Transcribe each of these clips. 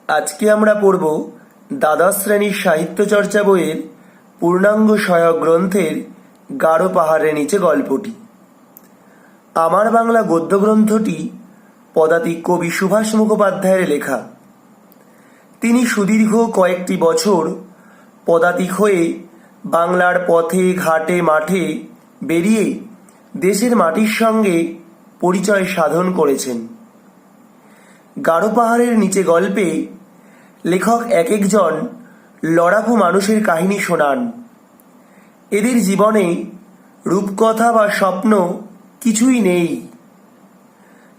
আজকে আমরা পড়ব দ্বাদশ শ্রেণীর সাহিত্য চর্চা বইয়ের পূর্ণাঙ্গ সহায়ক গ্রন্থের গাঢ় পাহাড়ের নিচে গল্পটি। আমার বাংলা গদ্য গ্রন্থটি পদাতিক কবি সুভাষ মুখোপাধ্যায়ের লেখা। তিনি সুদীর্ঘ কয়েকটি বছর পদাতিক হয়ে বাংলার পথে ঘাটে মাঠে বেরিয়ে দেশের মাটির সঙ্গে পরিচয় সাধন করেছেন। গাঢ় পাহাড়ের নিচে গল্পে লেখক এক একজন লড়াকু মানুষের কাহিনী শোনান। এদের জীবনে রূপকথা বা স্বপ্ন কিছুই নেই।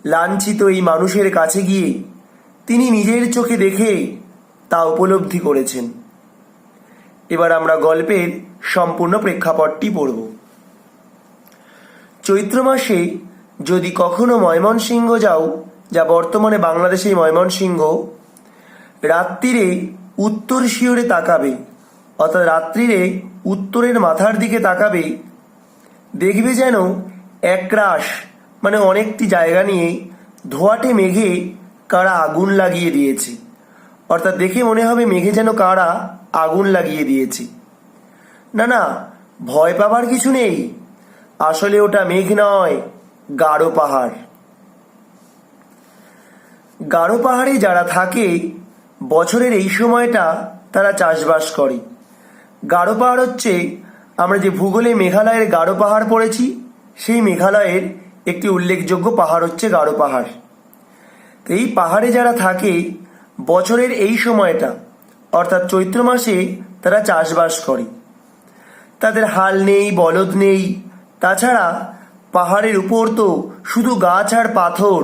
লাঞ্ছিত এই মানুষের কাছে গিয়ে তিনি নিজের চোখে দেখে তা উপলব্ধি করেছেন। এবার আমরা গল্পের সম্পূর্ণ প্রেক্ষাপটটি পড়ব। চৈত্র মাসে যদি কখনো ময়মনসিংহ যাও, যা বর্তমানে বাংলাদেশের ময়মনসিংহ, রাত্রিরে উত্তর শিয়রে তাকাবে, অর্থাৎ রাত্রিরে উত্তরের মাথার দিকে তাকাবে, দেখবে যেন একরাশ মানে অনেকটি জায়গা নিয়ে ধোঁয়াটে মেঘে কারা আগুন লাগিয়ে দিয়েছে। অর্থাৎ দেখে মনে হবে মেঘে যেন কারা আগুন লাগিয়ে দিয়েছে। না না, ভয় পাবার কিছু নেই, আসলে ওটা মেঘ নয়, গাঢ় পাহাড়। গাঢ় পাহাড়ে যারা থাকে বছরের এই সময়টা তারা চাষবাস করে। গাঢ় পাহাড় হচ্ছে, আমরা যে ভূগোলে মেঘালয়ের গাঢ় পাহাড় পড়েছি, সেই মেঘালয়ের একটি উল্লেখযোগ্য পাহাড় হচ্ছে গাঢ় পাহাড়। তো এই পাহাড়ে যারা থাকে বছরের এই সময়টা অর্থাৎ চৈত্র মাসে তারা চাষবাস করে। তাদের হাল নেই, বলদ নেই, তাছাড়া পাহাড়ের উপর তো শুধু গাছ আর পাথর,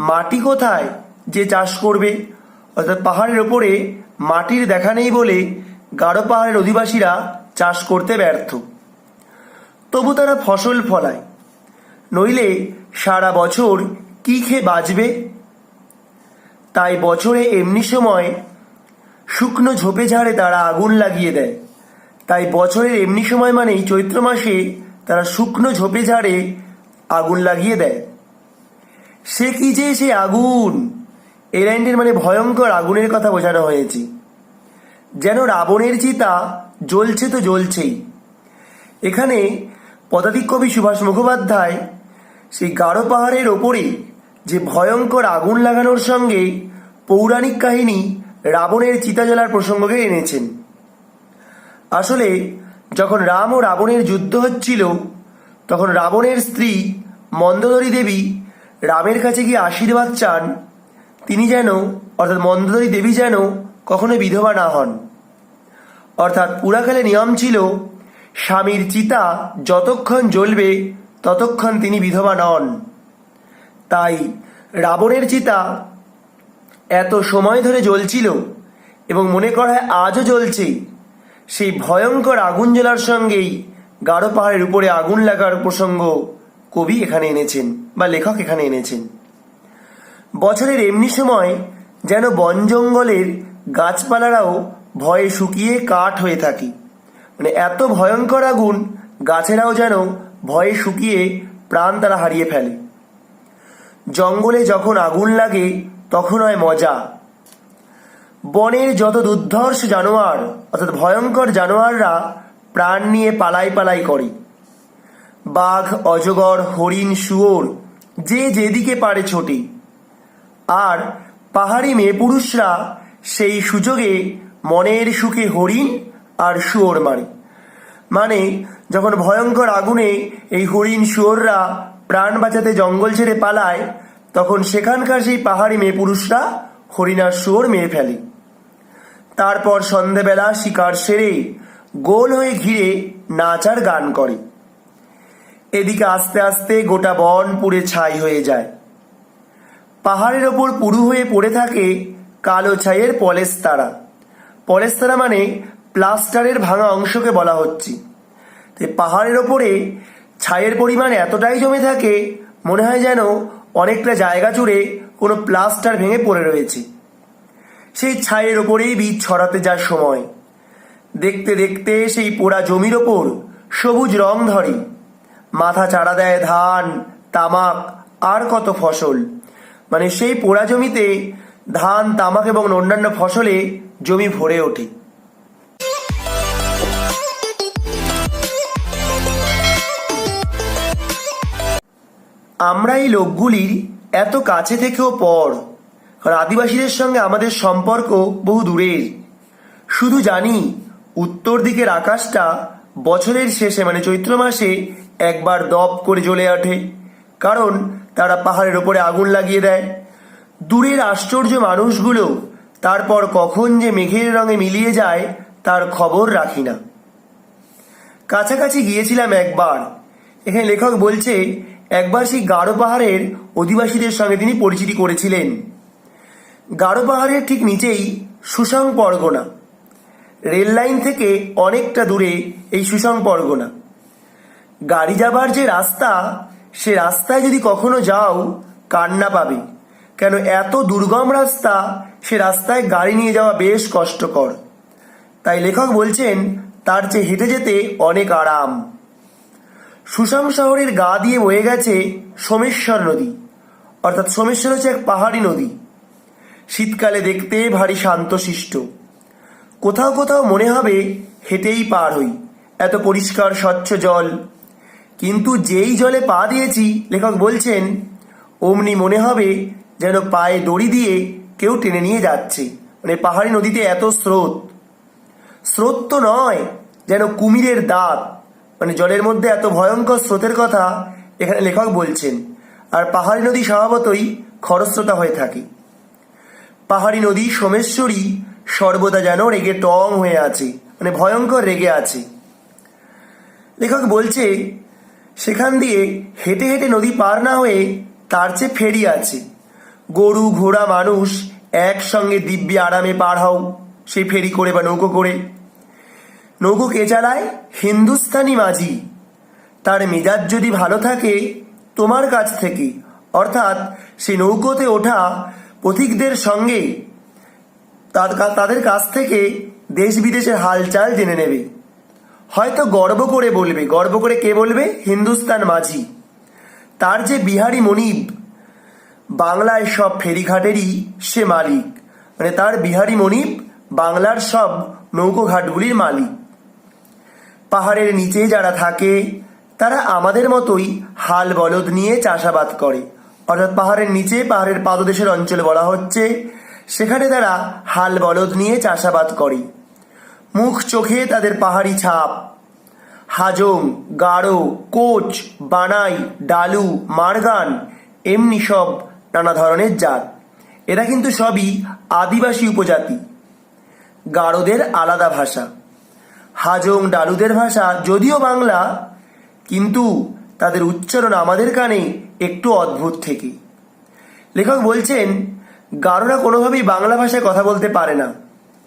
মাটি কোথায় যে চাষ করবে? অর্থাৎ পাহাড়ের ওপরে মাটির দেখা নেই বলে গাঢ় পাহাড়ের অধিবাসীরা চাষ করতে ব্যর্থ। তবু তারা ফসল ফলায়, নইলে সারা বছর কি খেয়ে বাঁচবে? তাই বছরে এমনি সময় শুকনো ঝোপে ঝাড়ে তারা আগুন লাগিয়ে দেয়। তাই বছরের এমনি সময় মানেই চৈত্র মাসে তারা শুকনো ঝোপে ঝাড়ে আগুন লাগিয়ে দেয়। সে কি যে সে আগুন, এই লাইনটির মানে ভয়ঙ্কর আগুনের কথা বোঝানো হয়েছে। যেন রাবণের চিতা জ্বলছে তো জ্বলছেই। এখানে পদাতিক কবি সুভাষ মুখোপাধ্যায় সেই গাঢ় পাহাড়ের ওপরে যে ভয়ঙ্কর আগুন লাগানোর সঙ্গে পৌরাণিক কাহিনী রাবণের চিতা জ্বলার প্রসঙ্গকে এনেছেন। আসলে যখন রাম ও রাবণের যুদ্ধ হচ্ছিল, তখন রাবণের স্ত্রী মন্দোদরী দেবী রামের কাছে গিয়ে আশীর্বাদ চান তিনি যেন, অর্থাৎ মন্দোদরী দেবী যেন কখনো বিধবা না হন। অর্থাৎ পুরাকালে নিয়ম ছিল স্বামীর চিতা যতক্ষণ জ্বলবে ততক্ষণ তিনি বিধবা নন। তাই রাবণের চিতা এত সময় ধরে জ্বলছিল এবং মনে করা হয় আজও জ্বলছে। সেই ভয়ঙ্কর আগুন জ্বলার সঙ্গেই গাঢ় পাহাড়ের উপরে আগুন লাগার প্রসঙ্গ কবি এখানে এনেছেন বা লেখক এখানে এনেছেন। বছরের এমনি সময় যেন বন জঙ্গলের গাছপালারাও ভয়ে শুকিয়ে কাঠ হয়ে থাকে। মানে এত ভয়ঙ্কর আগুন, গাছেরাও যেন ভয়ে শুকিয়ে প্রাণ তারা হারিয়ে ফেলে। জঙ্গলে যখন আগুন লাগে তখন হয় মজা। বনের যত দুর্ধর্ষ জানোয়ার অর্থাৎ ভয়ঙ্কর জানোয়াররা প্রাণ নিয়ে পালাই পালাই করে। বাঘ, অজগর, হরিণ, শুয়োর যে যেদিকে পারে ছোটে। আর পাহাড়ি মেয়ে পুরুষরা সেই সুযোগে মনের সুখে হরিণ আর শুয়োর মারে। মানে যখন ভয়ঙ্কর আগুনে এই হরিণ শুয়োররা প্রাণ বাঁচাতে জঙ্গল ছেড়ে পালায়, তখন সেখানকার সেই পাহাড়ি মেয়ে পুরুষরা হরিণ আর শুয়োর মেরে ফেলে। তারপর সন্ধেবেলা শিকার সেরে গোল হয়ে ঘিরে নাচ আর গান করে। এদিকে আস্তে আস্তে গোটা বন পুড়ে ছাই হয়ে যায়। পাহাড়ের ওপর পুরু হয়ে পড়ে থাকে কালো ছাইয়ের পলেস্তারা। পলেস্তারা মানে প্লাস্টারের ভাঙা অংশকে বলা হচ্ছে। পাহাড়ের ওপরে ছাইয়ের পরিমাণ এতটাই জমে থাকে, মনে হয় যেন অনেকটা জায়গা জুড়ে কোনো প্লাস্টার ভেঙে পড়ে রয়েছে। সেই ছাইয়ের ওপরেই বীজ ছড়াতে যার সময়, দেখতে দেখতে সেই পোড়া জমির ওপর সবুজ রং ধরে। মাথা চারা দেয় ধান, তামাক আর কত ফসল। মানে সেই পোড়া জমিতে ধান, তামাক এবং অন্যান্য ফসলে জমি ভরে ওঠে। আমরা এই লোকগুলির এত কাছে থেকেও পর, কারণ আদিবাসীদের সঙ্গে আমাদের সম্পর্ক বহু দূরের। শুধু জানি উত্তর দিকের আকাশটা বছরের শেষে মানে চৈত্র মাসে একবার দপ করে জ্বলে ওঠে, কারণ তারা পাহাড়ের ওপরে আগুন লাগিয়ে দেয়। দূরের আশ্চর্য মানুষগুলো তারপর কখন যে মেঘের রঙে মিলিয়ে যায় তার খবর রাখি না। কাছাকাছি গিয়েছিলাম একবার। এখানে লেখক বলছে একবার সেই গারো পাহাড়ের অধিবাসীদের সঙ্গে তিনি পরিচিতি করেছিলেন। গারো পাহাড়ের ঠিক নিচেই সুসাং পরগনা। রেল লাইন থেকে অনেকটা দূরে এই সুসাং পরগনা। গাড়ি যাবার যে রাস্তা, সে রাস্তায় যদি কখনো যাও কান্না পাবে, কেন এত দুর্গম রাস্তা, সে রাস্তায় গাড়ি নিয়ে যাওয়া বেশ কষ্টকর। তাই লেখক বলছেন তার চেয়ে হেঁটে যেতে অনেক আরাম। সুসাং শহরের গা দিয়ে বয়ে গেছে সোমেশ্বর নদী, অর্থাৎ সোমেশ্বর হচ্ছে এক পাহাড়ি নদী। শীতকালে দেখতে ভারী শান্তশিষ্ট। কোথাও কোথাও মনে হবে হেঁটেই পার হই, এত পরিষ্কার স্বচ্ছ জল। কিন্তু যেই জলে পা দিয়েছি, লেখক বলছেন অমনি মনে হবে যেন পায়ে দড়ি দিয়ে কেউ টেনে নিয়ে যাচ্ছে। মানে পাহাড়ি নদীতে এত স্রোত, স্রোত তো নয়, যেন কুমিরের দাঁত। মানে জলের মধ্যে এত ভয়ঙ্কর স্রোতের কথা এখানে লেখক বলছেন। আর পাহাড়ি নদী স্বভাবতই খরস্রোতা হয়ে থাকে। পাহাড়ি নদী সোমেশ্বরী সর্বদা যেন রেগে টং হয়ে আছে, মানে ভয়ঙ্কর রেগে আছে। লেখক বলছে সেখান দিয়ে হেঁটে হেঁটে নদী পার না হয়ে তার চেয়ে ফেরি আছে। গরু, ঘোড়া, মানুষ একসঙ্গে দিব্যি আরামে পার হও সেই ফেরি করে বা নৌকো করে। নৌকো কে চালায়? হিন্দুস্তানি মাঝি। তার মেজাজ যদি ভালো থাকে তোমার কাছ থেকে, অর্থাৎ সেই নৌকোতে ওঠা পথিকদের সঙ্গে তাদের কাছ থেকে দেশ বিদেশের হালচাল জেনে নেবে। হয়তো গর্ব করে বলবে। গর্ব করে কে বলবে? হিন্দুস্তান মাঝি। তার যে বিহারি মনিব, বাংলায় সব ফেরিঘাটেরই সে মালিক। মানে তার বিহারি মনিব বাংলার সব নৌকোঘাটগুলির মালিক। পাহাড়ের নিচে যারা থাকে তারা আমাদের মতোই হাল বলদ নিয়ে চাষাবাদ করে। অর্থাৎ পাহাড়ের নিচে, পাহাড়ের পাদদেশের অঞ্চলে বলা হচ্ছে, সেখানে তারা হাল বলদ নিয়ে চাষাবাদ করে। মুখ চোখে তাদের পাহাড়ি ছাপ। হাজং, গারো, কোচ, বানাই, ডালু, মারগান, এমনি সব নানা ধরনের জাত। এরা কিন্তু সবই আদিবাসী উপজাতি। গারোদের আলাদা ভাষা। হাজং, ডালুদের ভাষা যদিও বাংলা, কিন্তু তাদের উচ্চারণ আমাদের কানে একটু অদ্ভুত থেকে। লেখক বলছেন গারোরা কোনোভাবেই বাংলা ভাষায় কথা বলতে পারে না,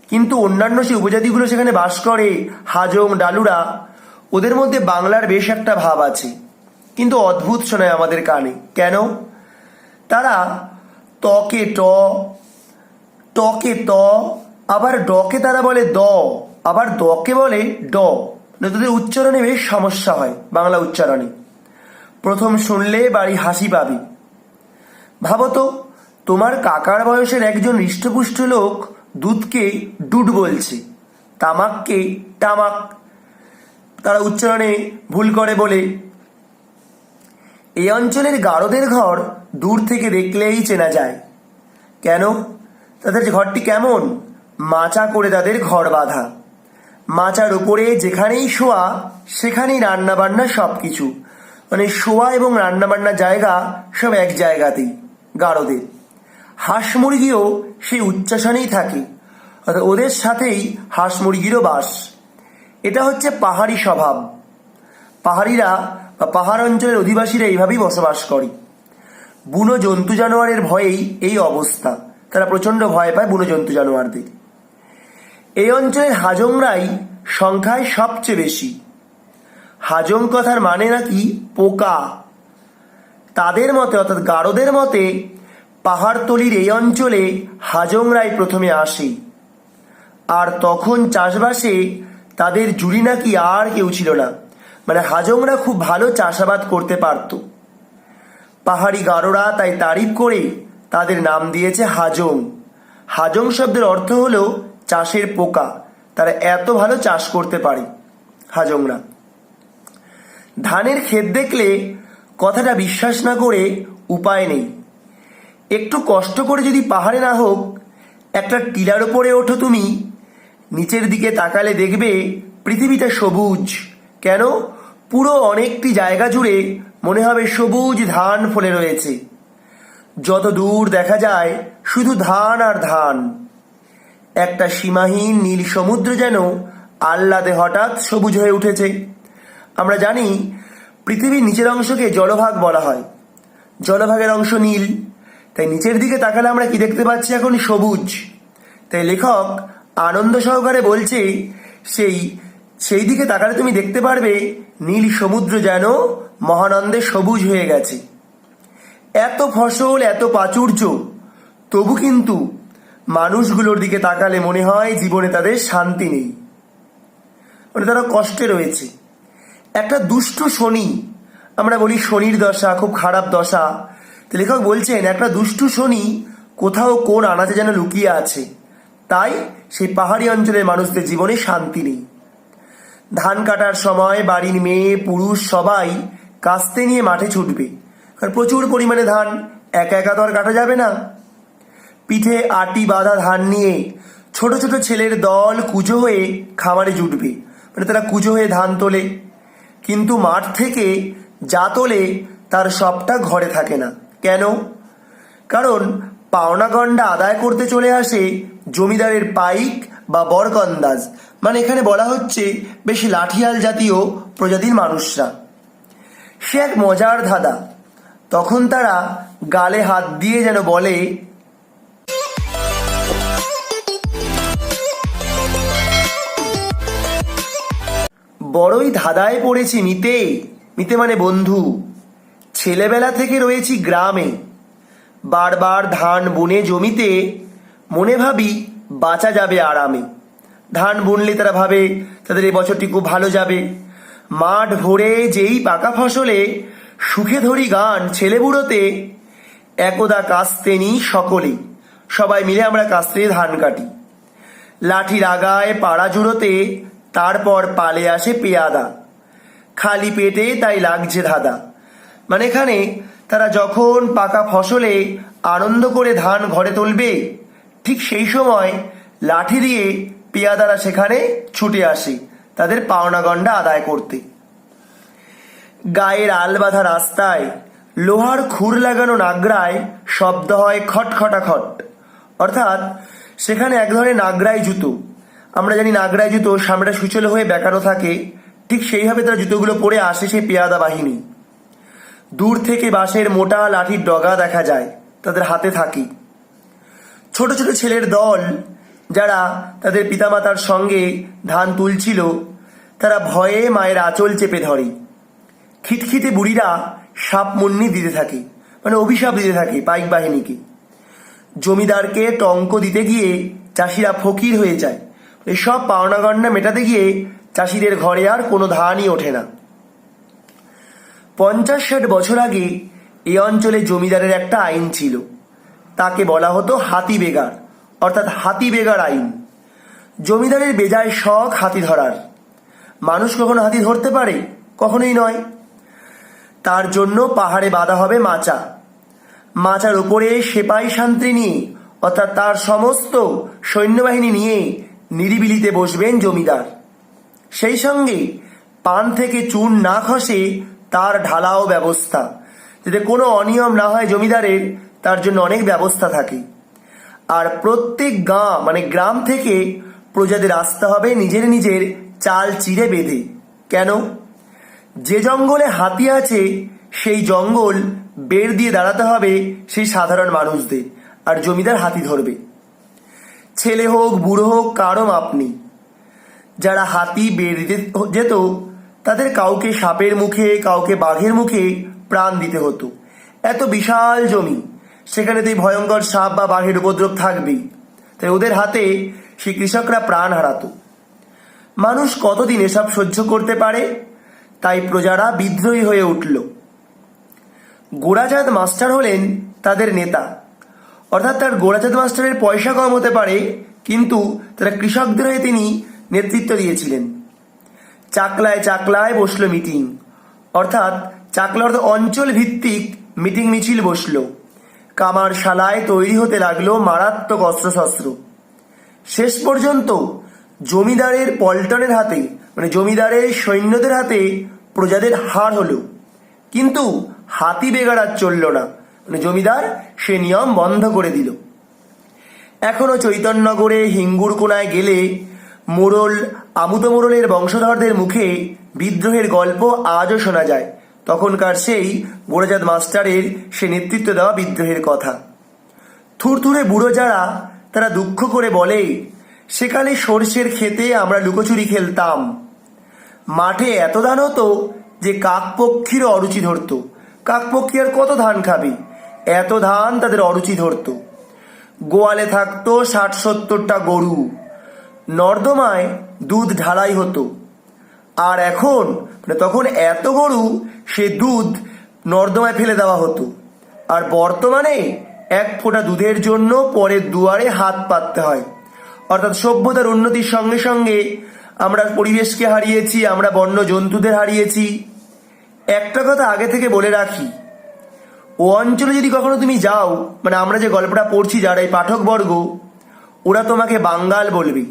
কিন্তু অন্যান্য সেই উপজাতিগুলো সেখানে বাস করে, হাজং, ডালুরা, ওদের মধ্যে বাংলার বেশ একটা ভাব আছে, কিন্তু অদ্ভুত শোনায় আমাদের কানে। কেন? তারা তকে ট, টকে ত, আবার ডকে তারা বলে দ, আবার দকে বলে ড। তাদের উচ্চারণে বেশ সমস্যা হয় বাংলা উচ্চারণে। প্রথম শুনলে বাড়ি হাসি পাবে। ভাবতো তোমার কাকার বয়সের একজন হৃষ্টপুষ্ট লোক দুধকে ডুড বলছে, তামাককে টামাক। তারা উচ্চারণে ভুল করে বলে। এই অঞ্চলের গারোদের ঘর দূর থেকে দেখলেই চেনা যায়। কেন? তাদের ঘরটি কেমন? মাচা করে তাদের ঘর বাঁধা। মাচার উপরে যেখানেই শোয়া সেখানেই রান্নাবান্না সব কিছু। মানে শোয়া এবং রান্নাবান্নার জায়গা সব এক জায়গাতেই গারোদের। হাঁস মুরগিও সেই উচ্চাসনেই থাকে, অর্থাৎ ওদের সাথেই হাঁস মুরগিরও বাস। এটা হচ্ছে পাহাড়ি স্বভাব। পাহাড়িরা বা পাহাড় অঞ্চলের অধিবাসীরা এইভাবেই বসবাস করে। বুনো জন্তু জানোয়ারের ভয়েই এই অবস্থা। তারা প্রচণ্ড ভয় পায় বুনো জন্তু জানোয়ারদের। এই অঞ্চলের হাজংরাই সংখ্যায় সবচেয়ে বেশি। হাজং কথার মানে নাকি পোকা। তাদের মতে, অর্থাৎ গারোদের মতে, পাহাড়তলির এই অঞ্চলে হাজংরাই প্রথমে আসে। আর তখন চাষবাসে তাদের জুড়ি নাকি আর কেউ ছিল না। মানে হাজংরা খুব ভালো চাষাবাদ করতে পারত। পাহাড়ি গারোরা তাই তারিফ করে তাদের নাম দিয়েছে হাজং। হাজং শব্দের অর্থ হলো চাষের পোকা। তারা এত ভালো চাষ করতে পারে হাজংরা। ধানের ক্ষেত দেখলে কথাটা বিশ্বাস না করে উপায় নেই। একটু কষ্ট করে যদি পাহাড়ে না হোক, একটা টিলার ওপরে ওঠো তুমি, নিচের দিকে তাকালে দেখবে পৃথিবীটা সবুজ। কেন? পুরো অনেকটি জায়গা জুড়ে মনে হবে সবুজ ধান ফলে রয়েছে। যত দূর দেখা যায় শুধু ধান আর ধান। একটা সীমাহীন নীল সমুদ্র যেন আহ্লাদে হঠাৎ সবুজ হয়ে উঠেছে। আমরা জানি পৃথিবীর নিচের অংশকে জলভাগ বলা হয়, জলভাগের অংশ নীল। তাই নিচের দিকে তাকালে আমরা কি দেখতে পাচ্ছি? এখন সবুজ। তাই লেখক আনন্দ সহকারে বলছে সেই দিকে তাকালে তুমি দেখতে পারবে নীল সমুদ্র যেন মহানন্দে সবুজ হয়ে গেছে। এত ফসল, এত প্রাচুর্য, তবু কিন্তু মানুষগুলোর দিকে তাকালে মনে হয় জীবনে তাদের শান্তি নেই, মানে তারা কষ্টে রয়েছে। একটা দুষ্ট শনি, আমরা বলি শনির দশা, খুব খারাপ দশা। তো লেখক বলছেন একটা দুষ্টু শনি কোথাও কোন আনাচে যেন লুকিয়ে আছে। তাই সেই পাহাড়ি অঞ্চলের মানুষদের জীবনে শান্তি নেই। ধান কাটার সময় বাড়ির মেয়ে পুরুষ সবাই কাস্তে নিয়ে মাঠে ছুটবে, কারণ প্রচুর পরিমাণে ধান, একা একা তো আর কাটা যাবে না। পিঠে আটি বাঁধা ধান নিয়ে ছোট ছোট ছেলের দল কুজো হয়ে খামারে জুটবে, মানে তারা কুজো হয়ে ধান তোলে। কিন্তু মাঠ থেকে যা তোলে তার সবটা ঘরে থাকে না। কেন? কারণ পাওনা গন্ডা আদায় করতে চলে আসে জমিদারের পাইক বা বরকন্দাজ, মানে এখানে বলা হচ্ছে বেশি লাঠিয়াল জাতীয় প্রজাতির মানুষরা। সে এক মজার ধাঁধা। তখন তারা গালে হাত দিয়ে যেন বলে, বড়ই ধাঁধায় পড়েছি মিতে। মিতে মানে বন্ধু। ছেলেবেলা থেকে রয়েছি গ্রামে, বারবার ধান বুনে জমিতে, মনে ভাবি বাঁচা যাবে আরামে। ধান বুনলে তারা ভাবে তাদের এই বছরটি খুব ভালো যাবে। মাঠ ভরে যেই পাকা ফসলে সুখে ধরি গান ছেলে বুড়োতে, একদা কাস্তে নি সকলে, সবাই মিলে আমরা কাস্তে ধান কাটি। লাঠির আগায় পাড়া জুড়োতে, তারপর পালে আসে পেয়াদা, খালি পেটে তাই লাগছে ধাঁধা। মানে এখানে তারা যখন পাকা ফসলে আনন্দ করে ধান ঘরে তুলবে, ঠিক সেই সময় লাঠি দিয়ে পেয়াদারা সেখানে ছুটে আসে তাদের পাওনা গন্ডা আদায় করতে। গায়ের আলবাঁধা রাস্তায় লোহার খুর লাগানো নাগরায় শব্দ হয় খটখটাখট, অর্থাৎ সেখানে এক ধরনের নাগরাই জুতো। আমরা জানি নাগরাই জুতো সামনেটা সুচল হয়ে বেঁকানো থাকে, ঠিক সেইভাবে তারা জুতোগুলো পরে আসে সেই পেয়াদা বাহিনী। দূর থেকে বাঁশের মোটা লাঠির ডগা দেখা যায় তাদের হাতে থাকে। ছোট ছোট ছেলের দল যারা তাদের পিতামাতার সঙ্গে ধান তুলছিল, তারা ভয়ে মায়ের আঁচল চেপে ধরে। খিটখিটে বুড়িরা সাপ মুন্নি দিতে থাকে, মানে অভিশাপ দিতে থাকে পাইক বাহিনীকে। জমিদারকে টঙ্ক দিতে গিয়ে চাষিরা ফকির হয়ে যায়। এসব পাওনা গন্ডা মেটাতে গিয়ে চাষিদের ঘরে আর কোনো ধানই ওঠে না। 50-60 বছর আগে এই অঞ্চলে জমিদারের একটা আইন ছিল, তাকে বলা হতো হাতি বেগার, অর্থাৎ হাতি বেগার আইন। জমিদারের বেজায় শখ হাতি ধরার। মানুষ কখনো হাতি ধরতে পারে? কখনোই নয়। তার জন্য পাহাড়ে বাঁধা হবে মাচা। মাচার উপরে সেপাই শান্তি নিয়ে, অর্থাৎ তার সমস্ত সৈন্যবাহিনী নিয়ে নিরিবিলিতে বসবেন জমিদার। সেই সঙ্গে পান থেকে চুন না খসে তার ঢালাও ব্যবস্থা, যাতে কোনো অনিয়ম না হয় জমিদারের, তার জন্য অনেক ব্যবস্থা থাকে। আর প্রত্যেক গাঁ মানে গ্রাম থেকে প্রজাদের আসতে হবে নিজের নিজের চাল চিরে বেঁধে। কেন? যে জঙ্গলে হাতি আছে সেই জঙ্গল বের দিয়ে দাঁড়াতে হবে সেই সাধারণ মানুষদের, আর জমিদার হাতি ধরবে। ছেলে হোক বুড়ো হোক কারো মাপ নেই। যারা হাতি বের দিতে যেত তাদের কাউকে সাপের মুখে, কাউকে বাঘের মুখে প্রাণ দিতে হতো। এত বিশাল জমি, সেখানে তো ভয়ঙ্কর সাপ বা বাঘের উপদ্রব থাকবেই। তাই ওদের হাতে সেই কৃষকরা প্রাণ হারাতো। মানুষ কতদিন এসব সহ্য করতে পারে? তাই প্রজারা বিদ্রোহী হয়ে উঠল। গোরাচাঁদ মাস্টার হলেন তাদের নেতা। অর্থাৎ তার গোরাচাঁদ মাস্টারের পয়সা কম হতে পারে, কিন্তু তারা কৃষকদের হয়ে তিনি নেতৃত্ব দিয়েছিলেন। চাকলায় চাকলায় বসলো মিটিং, অর্থাৎ চাকলা অর্থাৎ অঞ্চল ভিত্তিক মিটিং মিছিল বসলো। কামার শালায় তৈরি হতে লাগলো মারাত্মক অস্ত্রশস্ত্র। শেষ পর্যন্ত জমিদারের পল্টনের হাতে, মানে জমিদারের সৈন্যদের হাতে প্রজাদের হার হলো। কিন্তু হাতি বেগার আর চলল না, মানে জমিদার সে নিয়ম বন্ধ করে দিল। এখনো চৈতন্যনগরে হিঙ্গুর কোনায় গেলে মোড়ল আমুদ মোড়লের বংশধরদের মুখে বিদ্রোহের গল্প আজও শোনা যায়, তখনকার সেই গোরাচাঁদ মাস্টারের সে নেতৃত্ব দেওয়া বিদ্রোহের কথা। থুরথুরে বুড়ো যারা, তারা দুঃখ করে বলে, সেকালে সর্ষের ক্ষেতে আমরা লুকোচুরি খেলতাম। মাঠে এত ধান হতো যে কাকপক্ষীরও অরুচি ধরত। কাকপক্ষী আর কত ধান খাবে, এত ধান তাদের অরুচি ধরত। গোয়ালে থাকতো ৬০-৭০টা গরু, নর্দমায় দুধ ঢালাই হতো। আর এখন তখন এত গরু, সে দুধ নর্দমায় ফেলে দেওয়া হতো। আর বর্তমানে এক ফোঁটা দুধের জন্য পরের দুয়ারে হাত পাততে হয়। অর্থাৎ সভ্যতার উন্নতির সঙ্গে সঙ্গে আমরা পরিবেশকে হারিয়েছি, আমরা বন্য জন্তুদের হারিয়েছি। একটা কথা আগে থেকে বলে রাখি, ও অঞ্চলে যদি কখনো তুমি যাও, মানে আমরা যে গল্পটা পড়ছি যারা এই পাঠকবর্গ, ওরা তোমাকে বাঙ্গাল বলবে।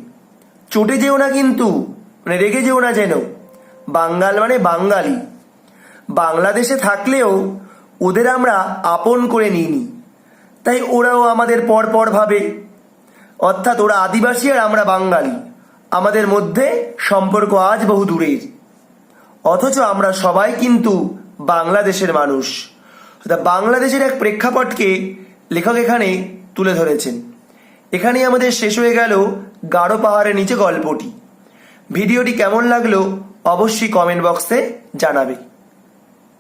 চটে যেও না কিন্তু, মানে রেগে যেও না যেন। বাঙ্গাল মানে বাঙালি। বাংলাদেশে থাকলেও ওদের আমরা আপন করে নিইনি, তাই ওরাও আমাদের পর ভাবে। অর্থাৎ ওরা আদিবাসী আর আমরা বাঙালি, আমাদের মধ্যে সম্পর্ক আজ বহু দূরের। অথচ আমরা সবাই কিন্তু বাংলাদেশের মানুষ। বাংলাদেশের এক প্রেক্ষাপটকে লেখক এখানে তুলে ধরেছেন। এখানেই আমাদের শেষ হয়ে গেল গারো পাহাড়ের নিচে গল্পটি। ভিডিওটি কেমন লাগলো অবশ্যই কমেন্ট বক্সে জানাবে।